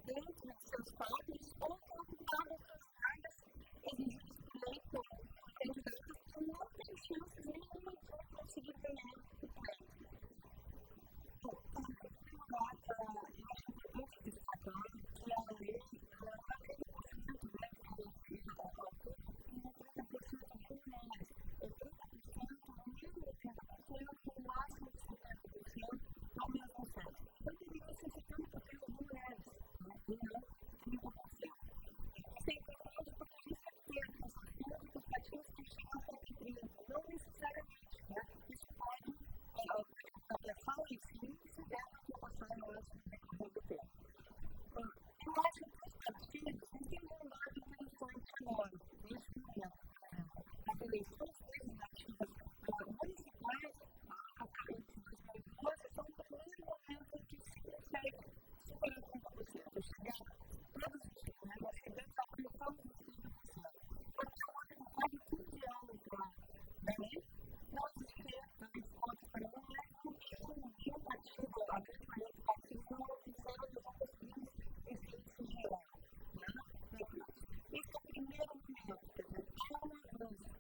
dentro de seus dos quadros, ou ocupar outras vagas exigidas por lei como candidatos que não têm chances nenhuma de conseguir ganhar o cargo. Eu acho importante destacar que a lei ela não é 30% da população e 30% de mulheres. É 30% no mínimo de 30% no máximo de 50% ao mesmo tempo. Então, deveria ser 70% de mulheres, né? E não 30%. Isso é importante porque a gente tem que ter as expectativas que chegam até 30%, não necessariamente, né? Isso pode atravessar o ensino e se der a ocupação maior do tempo. Eu acho que os partidos não têm um dado interessante agora, neste momento. As eleições legislativas municipais ocorrentes em 2012 são o primeiro momento que se consegue superar 30%, chegar produzir, né? Chegar a aplicar os 30%. Até hoje, quase 15 anos da lei, nós temos contas para um partido, a grande maioria dos partidos não fizeram desafios efeitos de lá. Esse é o primeiro momento, quer dizer, há um avanço.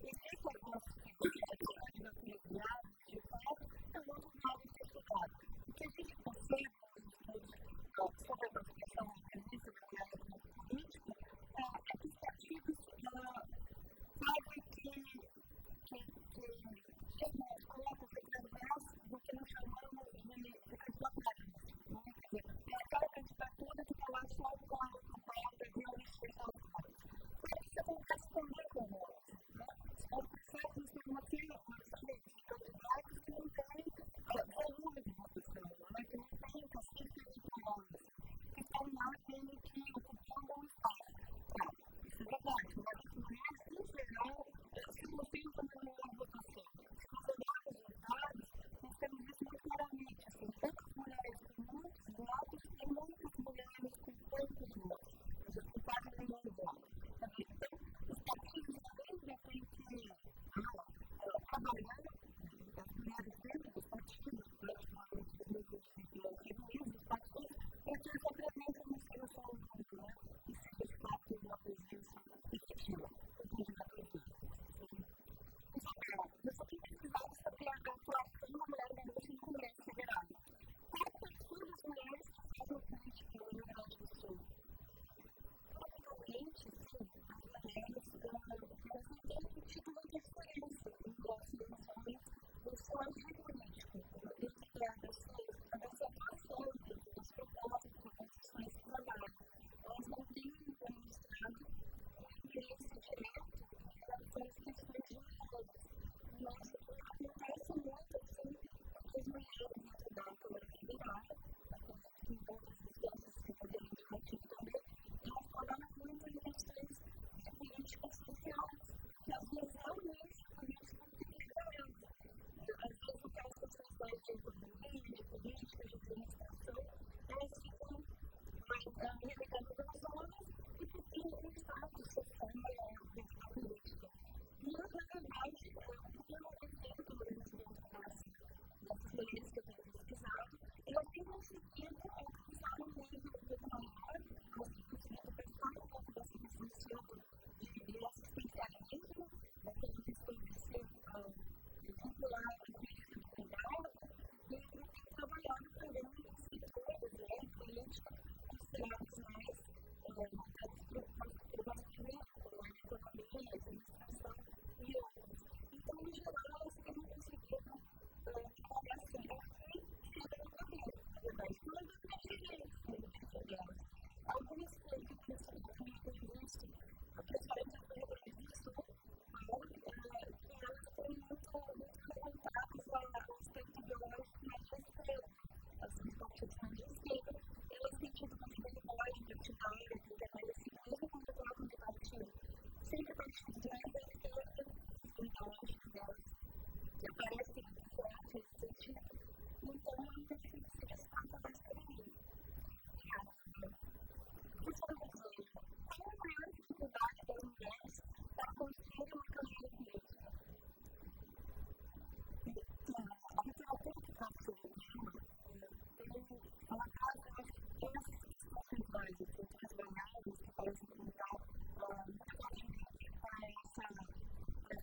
Existe avanço de candidaturas viáveis, de fato, é muito válido ser estudado. O que a gente percebe nos estudos sobre a participação na presença da mulher na política é que os partidos fazem que colocam secretários do que nós chamamos de candidatários. É aquela candidatura que está lá só com a presença especial. Isso acontece também com nós. São processos de uma série de candidatos que não têm volume de votação, que não têm cacife de palavras, que estão lá tendo que ocupar um espaço. Isso é verdade, mas as mulheres, em geral, se movimentam na melhor votação. Se nós olharmos os dados, nós temos visto muito claramente, assim, tantas mulheres com muitos votos e muitas mulheres com poucos votos, com quase nenhum voto. Então, os partidos ainda têm que trabalhar as mulheres dentro dos partidos, praticamente dos partidos, porque eles apresentam uma seleção e se de fato uma presença efetiva. Você tem precisado saber a atuação da mulher negra no Congresso Federal. Qual a postura das mulheres que fazem política no Rio Grande do Sul? Provavelmente, sim, as mulheres elas não têm tido muita experiência em negociações dos planos políticos, dessa atuação das propostas, das questões de trabalho. Elas não têm demonstrado interesse direto nas questões de mulheres. Mas acontece muito assim que as mulheres dentro da Câmara Federal, em outras instâncias que poderiam discutir também, elas trabalham muito em questões de política social, que às vezes realmente política secretariada. Às vezes aquelas questões mais de economia, de política, de administração, elas ficam relegadas às zonas e porque o Estado se forma dentro da política. E, na verdade, porque eu não entendo dessas mulheres que eu tenho pesquisado, elas têm conseguido alcançar um nível muito maior, elas têm conseguido prestar um pouco desse licenciado de assistencialismo, daquele licenciado vincular a política de cuidado, e eles têm trabalhado também em setores políticos considerados mais voltados para o desenvolvimento, como a economia, a administração e outros. Então, em geral, elas têm conseguido conversar e desenvolver, na verdade, mas eu preferi delas. Algumas coisas que eu tenho visto, principalmente no Rio Grande do Sul, que elas têm muito voltadas ao aspecto biológico mais de esquerda. As partidas de esquerda, elas têm tido uma dificuldade de atividade, de permanecer, mesmo quando eu coloco de partido, sempre partidos mais da esquerda, ideológico delas, que aparecem fortes nesse sentido. Então, é muito difícil se destacar mais para mim. Qual a maior dificuldade das mulheres para construir uma carreira política? A literatura que fala sobre o tema tem colocado essas questões centrais. de culturas variadas que podem se encontrar muita gente para essa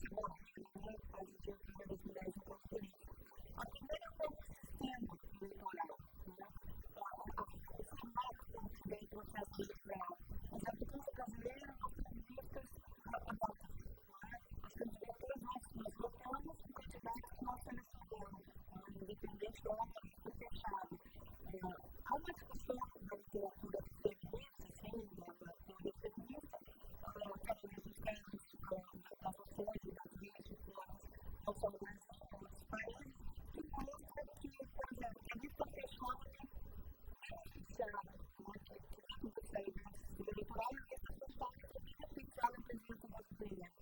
barreira, né, que faz de ouvir das mulheres enquanto políticas. A primeira é o sistema eleitoral, né? O formato como se vê o processo eleitoral. As habitantes brasileiras não são vistas a voto, né? As candidaturas nós votamos e candidatos que nós selecionamos, independente do homem que foi fechado. Há uma discussão da literatura feminista, sim, da literatura feminista, cada vez os termos das ações e das vítimas, não só no Brasil, como em outros países, que mostra que, por exemplo, a lista fechada é beneficiada, que acontece aí no eleitoral, e a lista fechada é beneficiada pelo presidente brasileiro.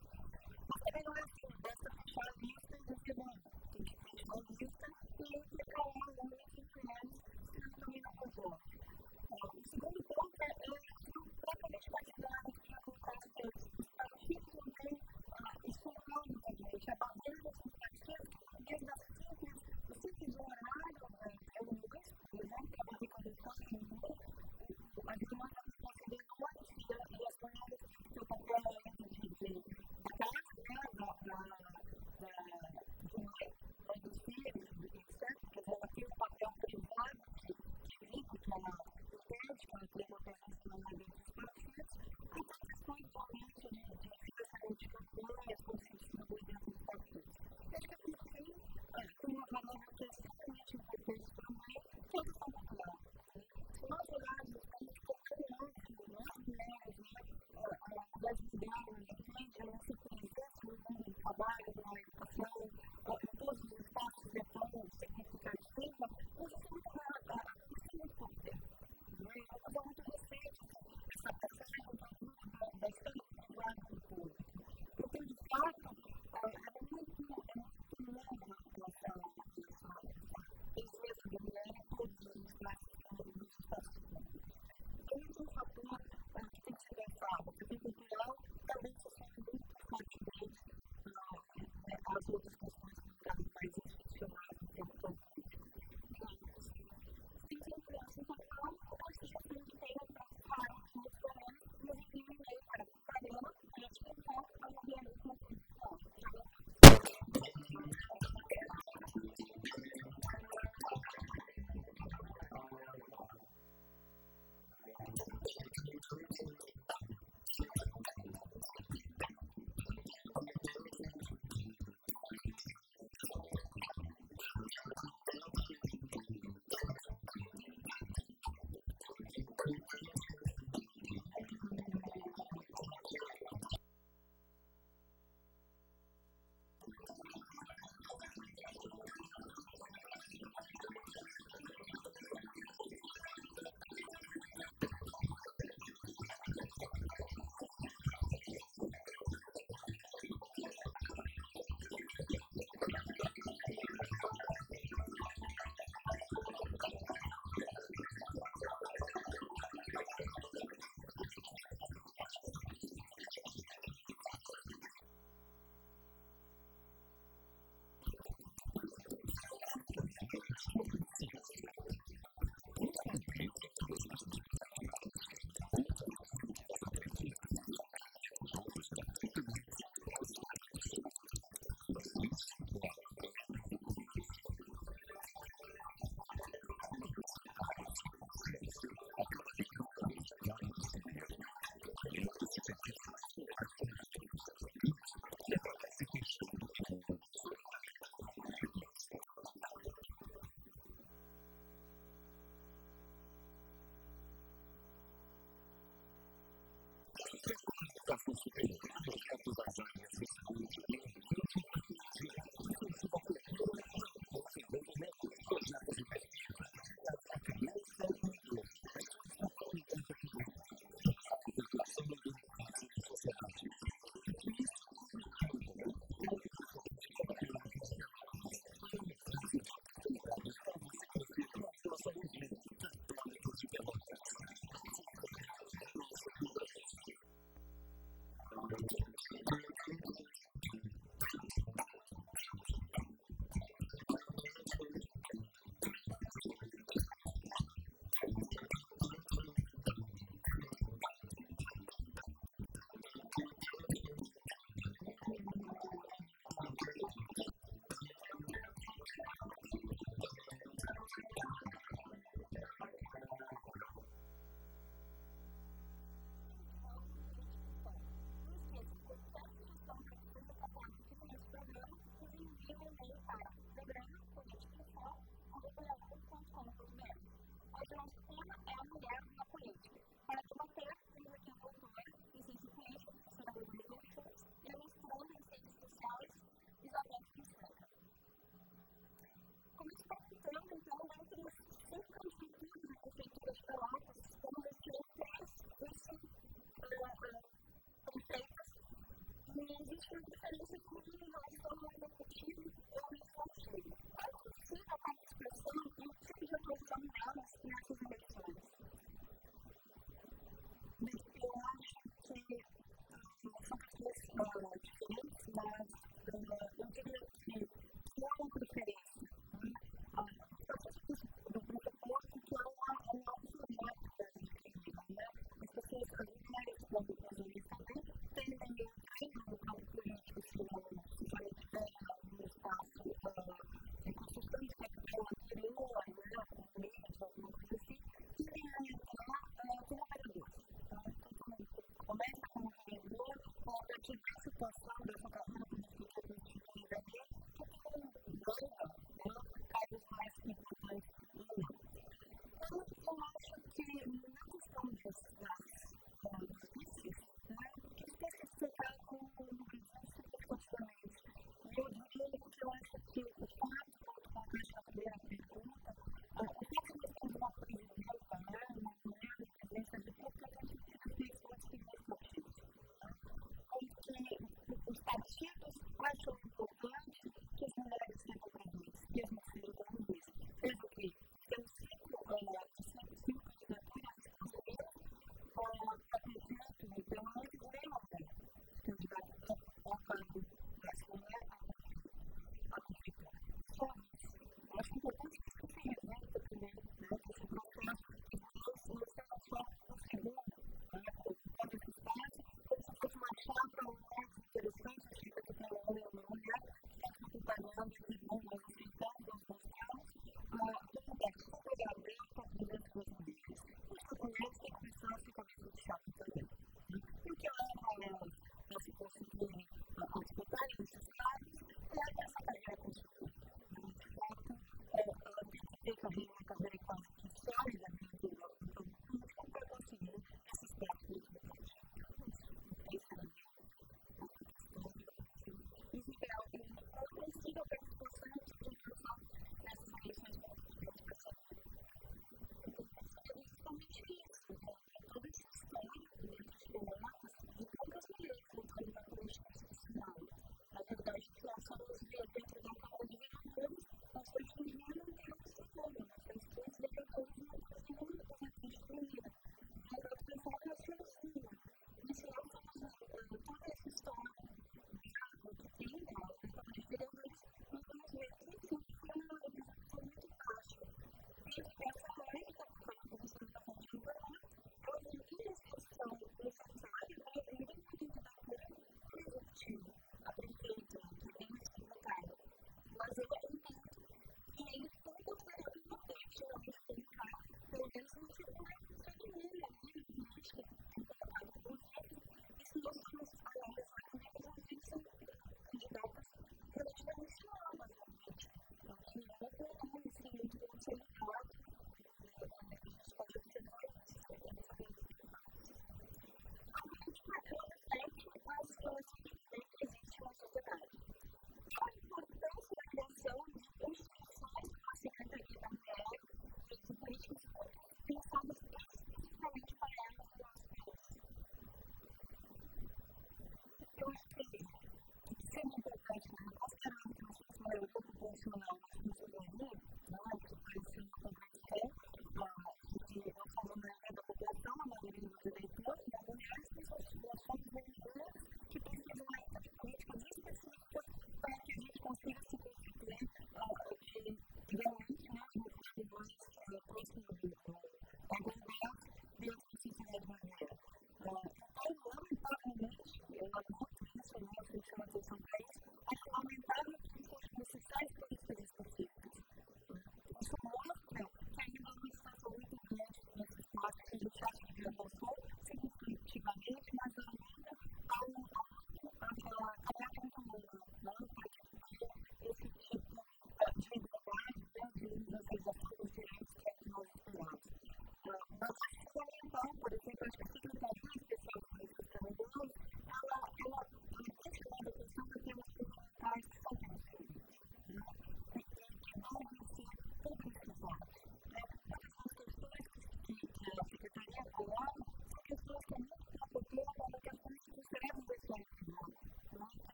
Mas também não é assim, basta fechar a lista e dizer, bom, tem que fechar a lista e declarar homens e mulheres que também não concordo. O segundo ponto é propriamente partidário que acontece os partidos não têm estimulando também, que a barreira dos partidos, desde o simples horário, é o mês, por exemplo, que a barriga do campo feminino, a demanda de conseguir noite e as mulheres que o papel da casa, dos filhos, etc., quer dizer, ela tem um papel privado que limpa, que ela pede para ter uma presença na maioria dos partidos, então questões realmente de financiamento de campanhas, como se distribui dentro dos partidos. Acho que aqui sim tem uma variável que é extremamente importante também, que é a questão cultural. Se nós olharmos como qualquer outro, as mulheres, das mulheres, entende a nossa presença no mundo do trabalho, na educação, em todos os espaços que é tão significativa, mas isso é muito importante. É uma coisa muito recente, essa passagem da história cultural do povo. Porque, de fato, é muito longa esse presença da mulher em todos os classes dos espaços públicos. Tem um fator que tem que ser pensado. O fator cultural também funciona muito fortemente as outras questões mais institucionais no tempo todo. Sem influência cultural, nós já temos que ter para os problemas e os envios para o programa e explicar a realismo cultural.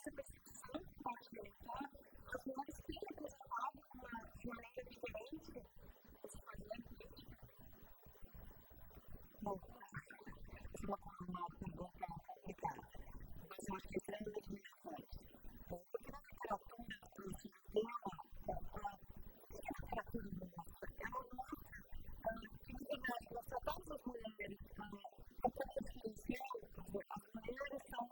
essa percepção que pode militar, as mulheres têm apresentado uma maneira diferente de se fazer política? Bom, isso é uma pergunta complicada, mas eu acho que é extremamente interessante. Porque na literatura, esse tema, a literatura feminista, ela mostra que, na verdade, nós tratamos as mulheres como diferencial, as mulheres são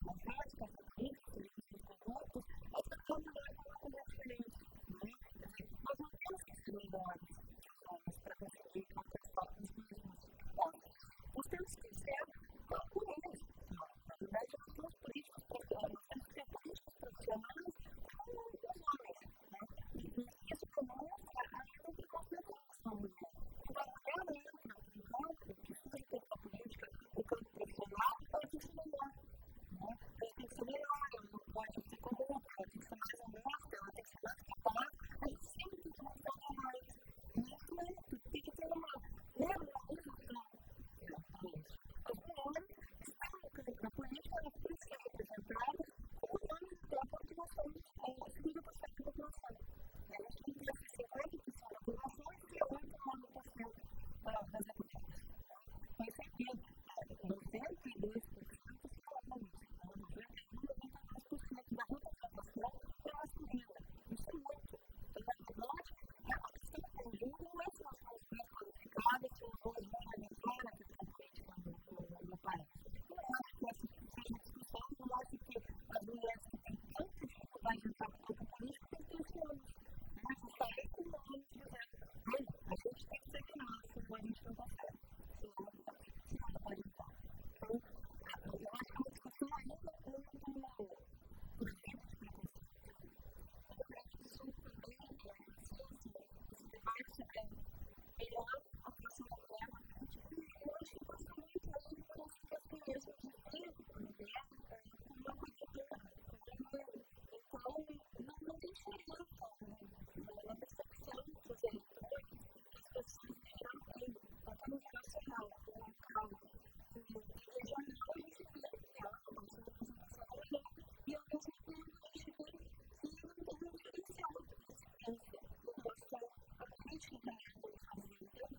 as mais características dos conjuntos, mas tratamos a mulher como uma coisa diferente. Nós não temos que ser melhores para conseguir conquistar os mesmos pontos. Nós temos que ser comuns. Na verdade, nós temos políticos profissionais, nós temos que ter políticos profissionais como os homens. E isso demonstra a identificação da mulher. Então, a mulher entra no campo, que surge pela política, no campo profissional, ela tem que ser melhor. Ela tem que ser melhor, ela não pode ser corrupta, ela tem que ser mais honesta, ela tem que ser mais capaz. A gente sempre tem que mostrar mais. Tem que ter uma realização. As mulheres estão no campo da política, elas têm que ser representadas como homens do tempo que nós somos 50% da população. A gente tem que ter 50% da população e 89% das executivas. Com certeza, 92% são homens. 92% da representação é masculina. Isso é muito. Então, na verdade, a questão conjunta não é se nós somos mais qualificadas, se nós somos mais organizadas na questão política no país. Eu não acho que essa seja a discussão, eu não acho que as mulheres que têm tanta dificuldade de entrar no campo político têm que ter esse ânimo. Mas eu saí com o ânimo de dizer, a gente tem que ser criança, senão a gente não consegue. Senão não pode entrar. Então, eu acho que é uma discussão ainda muito urgente de preconceito. Eu acho que isso também esse debate melhor a questão da mulher, eu acho que passa muito além por as primeiras que têm como mulher, como uma cotidiana, como mãe. Então, não tem diferença na percepção dos eleitores que as pessoas em geral têm, tanto no nacional, no local, no regional, a gente vê que há uma representação da mulher e ao mesmo tempo a gente vê que não tem um diferencial de presidência em relação à política que a gente tem que fazer. Então,